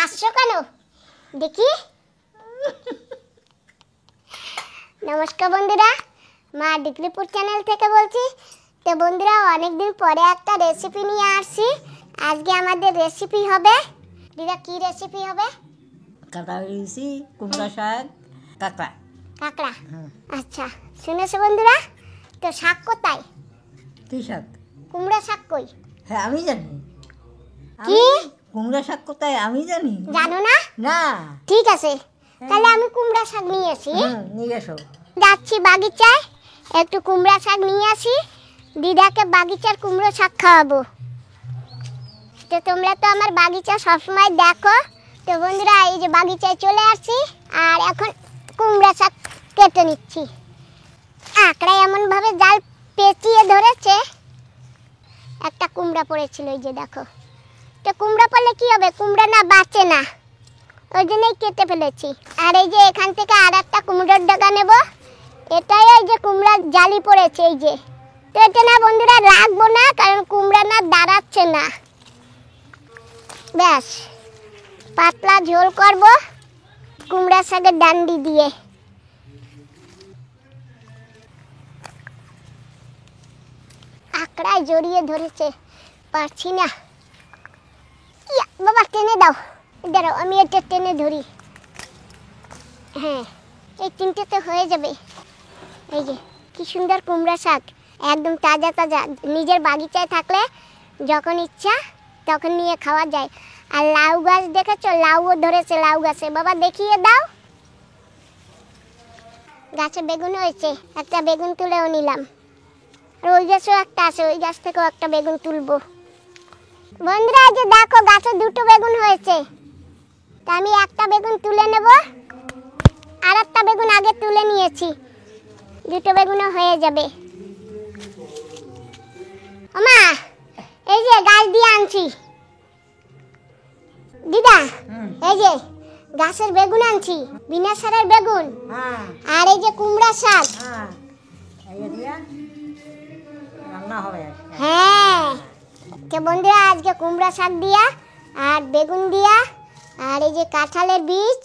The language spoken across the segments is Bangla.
হাসছো কেন দেখি? নমস্কার বন্ধুরা, মা ডিগ্রিপুর চ্যানেল থেকে বলছি। তো বন্ধুরা, অনেকদিন পরে একটা রেসিপি নিয়ে আসছি। আজকে আমাদের রেসিপি হবে, দিদা কি রেসিপি হবে? কাঁকড়া ইলিশি, কুমড়া শাক, কাঁকড়া। কাঁকড়া? আচ্ছা, শুনেছো বন্ধুরা? তো শাক কোথায়? কি শাক? কুমড়া শাক কই? হ্যাঁ, আমি জানি। কি? কুমড়া শাক কোথায় আমি জানি। জানো না? না। ঠিক আছে, তাহলে আমি কুমড়া শাক নিয়ে আসি। নিয়ে এসো। যাচ্ছি বাগিচায়, একটু কুমড়া শাক নিয়ে আসি। দিদাকে বাগিচার কুমড়ো শাক খাওয়াবো। তো তোমরা তো আমার বাগিচা সবসময় দেখো। তো বন্ধুরা, এই যে বাগিচায় চলে আসছি, আর এখন কুমড়া শাক কেটে নিচ্ছি। আঁকড়া এমনভাবে জাল পেঁচিয়ে ধরেছে, একটা কুমড়া পড়েছিল, এই যে দেখো। তো কুমড়া পড়লে কি হবে? কুমড়া না বাঁচে না, ওই জন্যই কেটে ফেলেছি। আর এই যে এখান থেকে আর একটা কুমড়োর ডগা নেব। এটাই ওই যে কুমড়ার জালি পড়েছে, এই যে। তো এটা না বন্ধুরা রাখবো না, কারণ কুমড়া না দাঁড়াচ্ছে না। ব্যাস, পাতলা ঝোল করব কুমড়া শাকের ডান্ডি দিয়ে। আঁকড়ায় জড়িয়ে ধরেছে, পারছি না। ইয়া বাবা, টেনে দাও। দাঁড়াও, আমি এটা টেনে ধরি। হ্যাঁ, এই তিনটেতে হয়ে যাবে। এই যে কি সুন্দর কুমড়া শাক, একদম তাজা তাজা। নিজের বাগিচায় থাকলে যখন ইচ্ছা তখন নিয়ে খাওয়া যায়। আর লাউ গাছ দেখেছো? লাউও ধরেছে লাউ গাছে। বাবা দেখিয়ে দাও। গাছে বেগুন হয়েছে, একটা বেগুন তুলেও নিলাম। আর ওই গাছেও একটা আছে, ওই গাছ থেকেও একটা বেগুন তুলবো। বন্ধুরা, এই যে দেখো, গাছে দুটো বেগুন হয়েছে। তা আমি একটা বেগুন তুলে নেব, আর একটা বেগুন আগে তুলে নিয়েছি, দুটো বেগুনও হয়ে যাবে। আমা, এই যে গাছ দিয়ে আনছি। দিদা, এই যে গাছের বেগুন আনছি, বিনা সারের বেগুন। আর এই যে কুমড়া শাক। রান্না হবে। হ্যাঁ, তো বন্ধুরা, আজকে কুমড়া শাক দিয়া আর বেগুন দিয়া আর এই যে কাঁঠালের বীজ,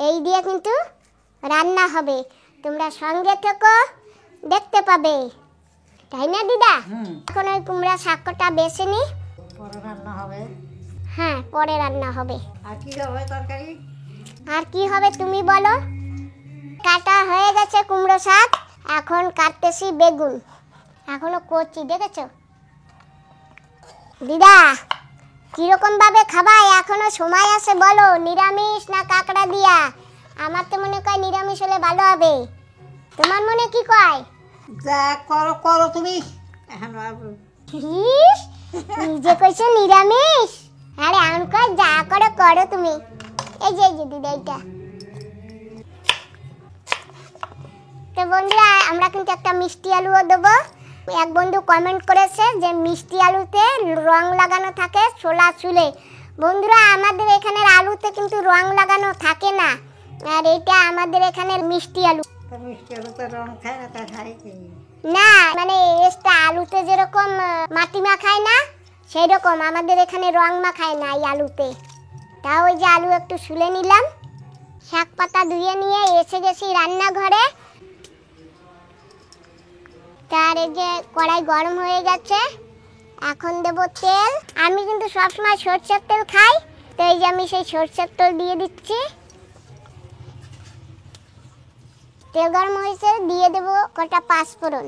এই দিয়ে কিন্তু রান্না হবে। তোমরা সঙ্গে থেকো, দেখতে পাবে, তাই না দিদা? এখন ওই কুমড়া শাকটা বেছে নি, পরে রান্না হবে। হ্যাঁ, পরে রান্না হবে। আর কি হবে তরকারি? আর কি হবে তুমি বলো? কাটা হয়ে গেছে কুমড়ো শাক, এখন কাটতেছি বেগুন। এখনো করছি, দেখেছো? দিদা, কিরকম ভাবে খাবা? এখনো সময় আছে, বলো নিরামিষ না কাঁকড়া দিয়া? আমার তো মনে কয় নিরামিষ হলে ভালো হবে। তোমার মনে কি কয়? যা করো করো তুমি। নিজে কইছো নিরামিষ, আরে আমি কই যা করো করো তুমি। এই যে দিদা, এইটা। তো বন্ধুরা, আমরা কিন্তু একটা মিষ্টি আলুও দেবো। এক বন্ধু কমেন্ট করেছে যে মিষ্টি আলুতে রং লাগানো থাকে ছোলা চুলে। বন্ধুরা, আমাদের এখানের আলুতে কিন্তু রং লাগানো থাকে না, আর এটা আমাদের এখানের মিষ্টি আলু। মিষ্টি আলুতে রং খায় না, তা খাই কি? না, মানে এসটা আলুতে যেরকম মাটি মাখায় না, সেই রকম আমাদের এখানে রং মাখায় না এই আলুতে। তাও ওই যে আলু একটু শুলে নিলাম, শাক পাতা ধুয়ে নিয়ে এসে গেছি রান্নাঘরে। তার এই যে কড়াই গরম হয়ে গেছে, এখন দেব তেল। আমি কিন্তু সবসময় সরষের তেল খাই, তো এই যে আমি সেই সরষের তেল দিয়ে দিচ্ছি। তেল গরম হয়েছে, দিয়ে দেব কটা পাঁচফোড়ন।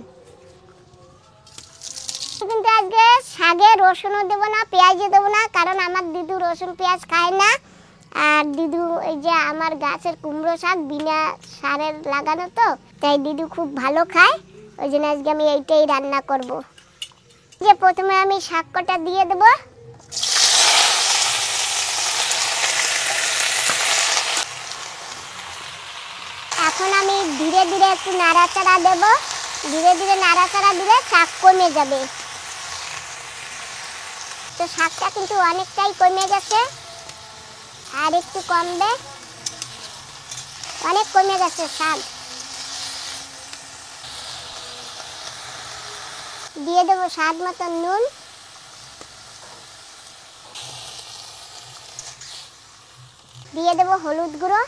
কিন্তু আজকে শাকে রসুনও দেবো না, পেঁয়াজও দেবো না, কারণ আমার দিদু রসুন পেঁয়াজ খায় না। আর দিদু এই যে আমার গাছের কুমড়ো শাক বিনা সারের লাগানো, তো তাই দিদু খুব ভালো খায়, ওই জন্য আজকে আমি এইটাই রান্না করব। যে প্রথমে আমি শাক কটা দিয়ে দেব। এখন আমি ধীরে ধীরে একটু নাড়াচাড়া দেব। ধীরে ধীরে নাড়াচাড়া দিলে শাক কমে যাবে। তো শাকটা কিন্তু অনেকটাই কমে গেছে, আর একটু কমবে, অনেক কমে গেছে শাক। দিয়ে দেবো স্বাদ মতো নুন। দিয়ে দেবো হলুদ গুঁড়ো,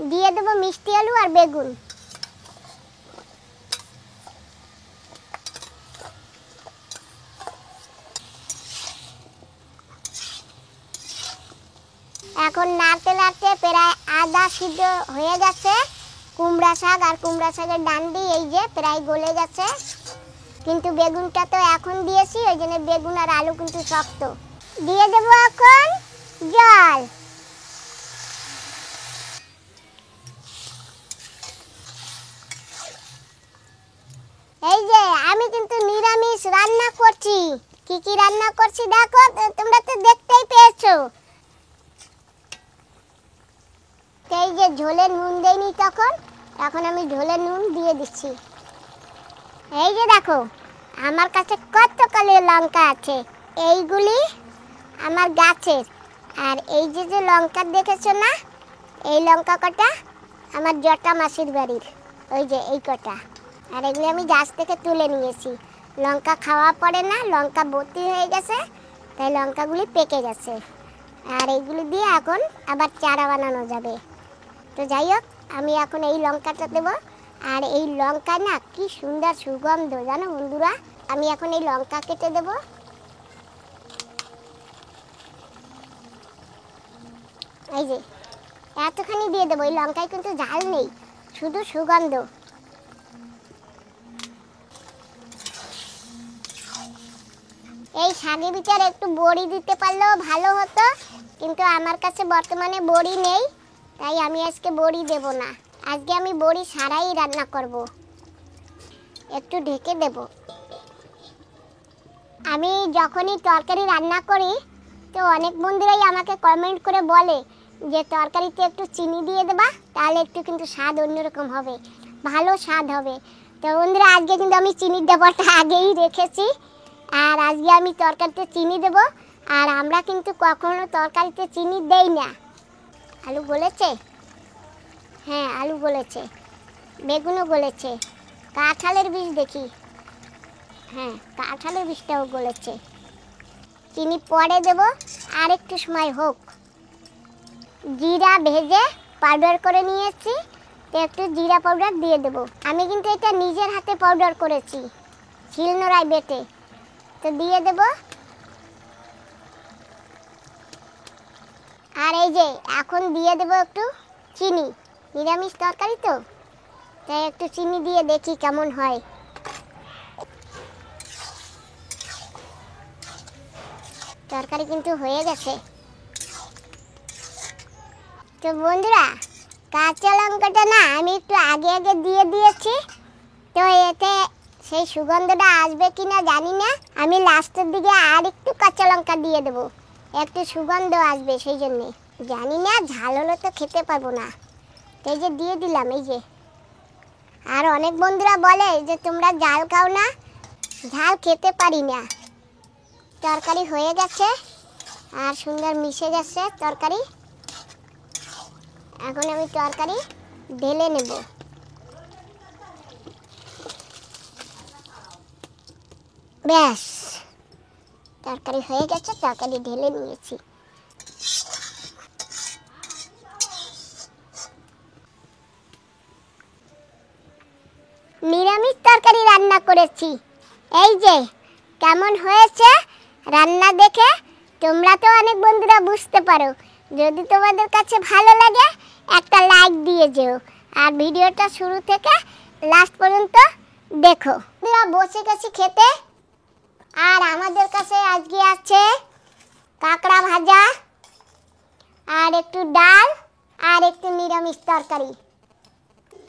দিয়ে দেবো মিষ্টি আলু আর বেগুন, এখন নাড়তে নাড়তে প্রায় আধা সিদ্ধ হয়ে গেছে কুমড়া শাক আর কুমড়া শাকের ডান্ডি এই যে প্রায় গলে গেছে, কিন্তু বেগুনটা তো এখন দিয়েছি ওই জন্য বেগুন আর আলু কিন্তু শক্ত। দিয়ে দেবো এখন জল, এই যে আমি কিন্তু নিরামিষ রান্না করছি, কি কি রান্না করছি দেখো, তোমরা তো দেখতেই পেয়েছো। এই যে ঝোলে নুন দেইনি তখন, এখন আমি ঝোলে নুন দিয়ে দিচ্ছি। এই যে দেখো আমার কাছে কত কালের লঙ্কা আছে, এইগুলি আমার গাছের, আর এই যে যে লঙ্কা দেখেছো না, এই লঙ্কা কটা আমার জটা মাসির বাড়ির, ওই যে এই কটা, আর এগুলি আমি গাছ থেকে তুলে নিয়েছি। লঙ্কা খাওয়া পড়ে না, লঙ্কা ভর্তি হয়ে গেছে, তাই লঙ্কাগুলি পেকে গেছে, আর এইগুলি দিয়ে এখন আবার চারা বানানো যাবে। তো যাই হোক, আমি এখন এই লঙ্কাটা দেবো, আর এই লঙ্কা না কি সুন্দর সুগন্ধ জানো বন্ধুরা। আমি এখন এই লঙ্কা কেটে দেবো, এই যে এতখানি দিয়ে দেবো, এই লঙ্কায় কিন্তু ঝাল নেই, শুধু সুগন্ধ। এই শাকের ভিতরে একটু বড়ি দিতে পারলেও ভালো হতো, কিন্তু আমার কাছে বর্তমানে বড়ি নেই, তাই আমি আজকে বড়ি দেব না, আজকে আমি বড়ি ছাড়াই রান্না করব। একটু ঢেকে দেব। আমি যখনই তরকারি রান্না করি তো অনেক বন্ধুরাই আমাকে কমেন্ট করে বলে যে তরকারিতে একটু চিনি দিয়ে দেবা, তাহলে একটু কিন্তু স্বাদ অন্যরকম হবে, ভালো স্বাদ হবে। তো বন্ধুরা আজকে কিন্তু আমি চিনির ব্যাপারটা আগেই রেখেছি, আর আজকে আমি তরকারিতে চিনি দেব। আর আমরা কিন্তু কখনো তরকারিতে চিনি দেই না। আলু গলেছে, হ্যাঁ আলু গলেছে, বেগুনও গলেছে, কাঁঠালের বীজ দেখি, হ্যাঁ কাঁঠালের বীজটাও গলেছে। চিনি পরে দেব, আর একটু সময় হোক। জিরা ভেজে পাউডার করে নিয়েছি, তো একটু জিরা পাউডার দিয়ে দেব। আমি কিন্তু এটা নিজের হাতে পাউডার করেছি, শিলনোড়ায় বেটে, তো দিয়ে দেব। আর এই যে এখন দিয়ে দেব একটু চিনি, নিরামিষ তরকারি তো, তাই একটু চিনি দিয়ে দেখি কেমন হয়। তরকারি কিন্তু হয়ে গেছে। তো বন্ধুরা কাঁচা লঙ্কাটা না আমি একটু আগে আগে দিয়ে দিয়েছি, তো এতে সেই সুগন্ধটা আসবে কিনা জানি না, আমি লাস্টের দিকে আর একটু কাঁচা লঙ্কা দিয়ে দেবো, একটু সুগন্ধ আসবে সেই জন্যে। জানি না ঝাল হলে তো খেতে পারবো না, এই যে দিয়ে দিলাম এই যে। আর অনেক বন্ধুরা বলে যে তোমরা ঝাল খাও না, ঝাল খেতে পারি না। তরকারি হয়ে গেছে আর সুন্দর মিশে গেছে তরকারি, এখন আমি তরকারি ঢেলে নেব। ব্যাস তরকারি হয়ে গেছে, তরকারি ঢেলে নিয়েছি। নিরামিষ তরকারি রান্না করেছি, এই যে কেমন হয়েছে রান্না দেখে তোমরা তো অনেক বন্ধুরা বুঝতে পারো। যদি তোমাদের কাছে ভালো লাগে একটা লাইক দিয়ে যেও, আর ভিডিওটা শুরু থেকে লাস্ট পর্যন্ত দেখো। আমরা বসে গেছি খেতে, আর আমাদের কাছে আজকে আছে কাঁকড়া ভাজা, আর একটু ডাল, আর একটু নিরামিষ তরকারি।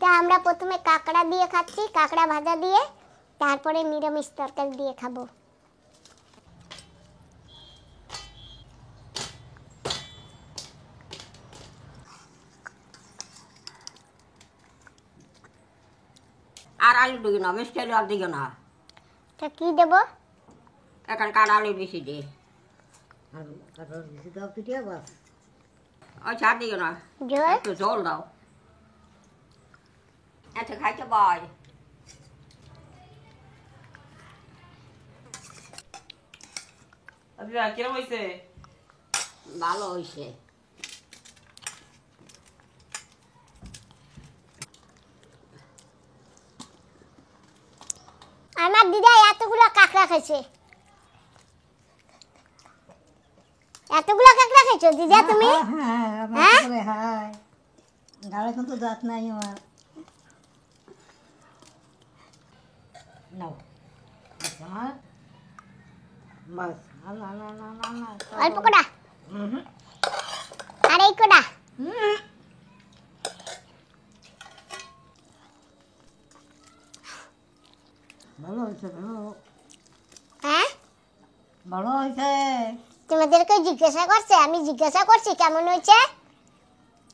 তা আমরা প্রথমে কাঁকড়া দিয়ে খাচ্ছি, কাঁকড়া ভাজা দিয়ে, তারপরে নিরামিষ তরকারি দিয়ে খাবো। আর আলু দিও না, মিষ্টি আলু আর দিও না, তা কি দেবো? এখন কাঠ আলু বেশি দে। কাঁঠাল বেশি দাও পিটিয়ে বাস। ওই ছাড় দিও না, জল একটু জল দাও। এত খাইতে বয়, দিদা কিরম হয়েছে? ভালো হয়েছে। আমার দিদা এতগুলো কাঁকড়া খেয়েছে। এতগুলো কাঁকড়া খেয়েছো দিদা তুমি? হ্যাঁ আমার হ্যাঁ? করে হাই গালে কিন্তু দাঁত নাই আমার। নাও আমার বাস না না না না না না অল্প কটা হুম আর এই কটা। হুম ভালো হয়েছে ভালো হ্যাঁ ভালো হয়েছে। তোমাদেরকে জিজ্ঞাসা করছে, আমি জিজ্ঞাসা করছি কেমন হয়েছে।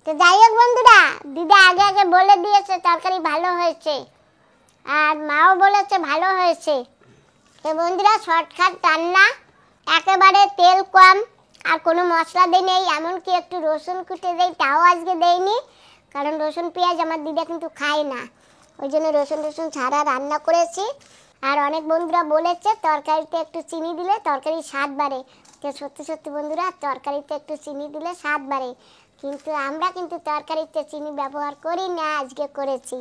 তো যাই হোক বন্ধুরা, দিদা আগে আগে বলে দিয়েছে তরকারি ভালো হয়েছে, আর মাও বলেছে ভালো হয়েছে। তো বন্ধুরা শর্টকাট রান্না, একেবারে তেল কম, আর কোনো মশলা দেই নেই, এমনকি একটু রসুন কুটে দেই, তাও আজকে দেইনি, কারণ রসুন পেঁয়াজ আমার দিদা কিন্তু খায় না, ওই জন্য রসুন ছাড়া রান্না করেছি। আর অনেক বন্ধুরা বলেছে তরকারিতে একটু চিনি দিলে তরকারির স্বাদ বাড়ে। তো সত্যি সত্যি বন্ধুরা, তরকারিতে একটু চিনি দিলে স্বাদ বাড়ে, কিন্তু আমরা কিন্তু তরকারিতে চিনি ব্যবহার করি না, আজকে করেছি।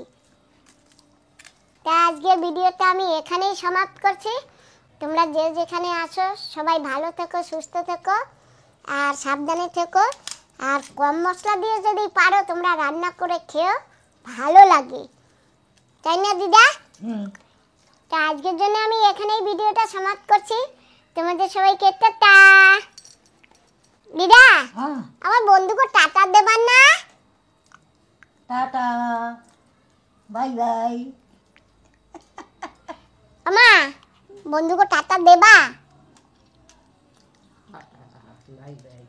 তা আজকে ভিডিওটা আমি এখানেই সমাপ্ত করছি। তোমরা যে যেখানে আসো সবাই ভালো থেকো, সুস্থ থেকো, আর সাবধানে থেকো। আর কম মশলা দিয়ে যদি পারো তোমরা রান্না করে খেও, ভালো লাগে, তাই না দিদা? হুম তা আজকের জন্য আমি এখানেই ভিডিওটা সমাপ্ত করছি। তোমাদের সবাইকে টাটা। দিদা, হ্যাঁ আমার বন্ধুকে টাটা দেবার না? Tata bye bye. আমা, বন্ধুকে টাটা দেবা? Bye bye.